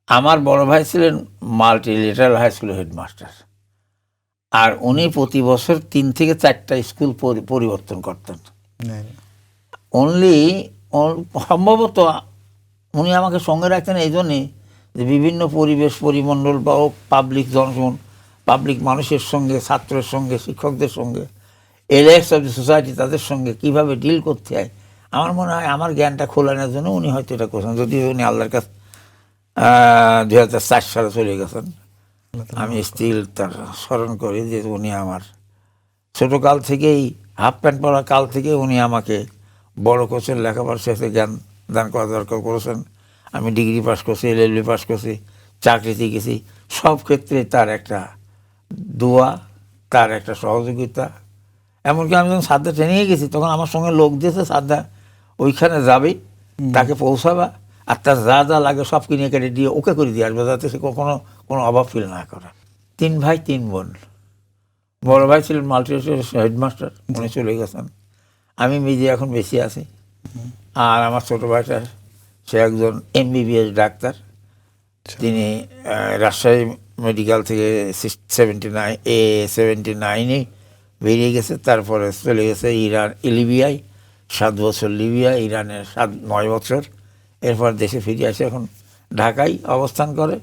আমার বড় ভাই ছিলেন মাল্টি লিটারাল হাই স্কুলের হেডমাস্টার, আর উনি প্রতি বছর 3 থেকে 4টা স্কুল পরিবর্তন করতেন। অনলি সম্ভবত উনি আমাকে সঙ্গে রাখতেন এই জন্যে যে বিভিন্ন পরিবেশ পরিমণ্ডল বা পাবলিক জনগণ, পাবলিক মানুষের সঙ্গে, ছাত্রের সঙ্গে, শিক্ষকদের সঙ্গে, এলিয়েটস অফ দ্য সোসাইটি তাদের সঙ্গে কীভাবে ডিল করতে হয়, আমার মনে হয় আমার জ্ঞানটা খোলানোর জন্য উনি হয়তো এটা করছেন। যদিও উনি আল্লাহর কাছে 2004 সালে চলে গেছেন, আমি স্টিল তার স্মরণ করি যে উনি আমার ছোটোকাল থেকেই, হাফ প্যান্ট পরা কাল থেকে উনি আমাকে বড় কোচের লেখাপড়ার শেষে জ্ঞান দান করা দরকার করেছেন। আমি ডিগ্রি পাস করছি, LLB পাস করছি, চাকরিতে গেছি, সব ক্ষেত্রে তার একটা দোয়া, তার একটা সহযোগিতা। এমনকি আমি যখন সাদ্দা ট্রেনিংয়ে গেছি তখন আমার সঙ্গে লোক দিয়েছে, সাদ্দা ওইখানে যাবে, তাকে পৌঁছাবা, আর তার যা যা লাগে সব কিনে কেটে দিয়ে ওকে করে দিয়ে আসবে, যাতে সে কখনো কোনো অভাব ফিল না করে। 3 ভাই 3 বোন। বড় ভাই ছিলেন মাল্টি হেডমাস্টার, উনি চলে গেছেন। আমি নিজে এখন বেশি আছি। আর আমার ছোটো ভাইটা সে একজন MBBS ডাক্তার। তিনি রাজশাহী মেডিকেল থেকে 79-এ বেরিয়ে গেছে, তারপরে চলে গেছে ইরান, লিবিয়ায় 7 বছর, লিবিয়া, ইরানের 9 বছর, এরপর দেশে ফিরে আসে, এখন ঢাকায় অবস্থান করে।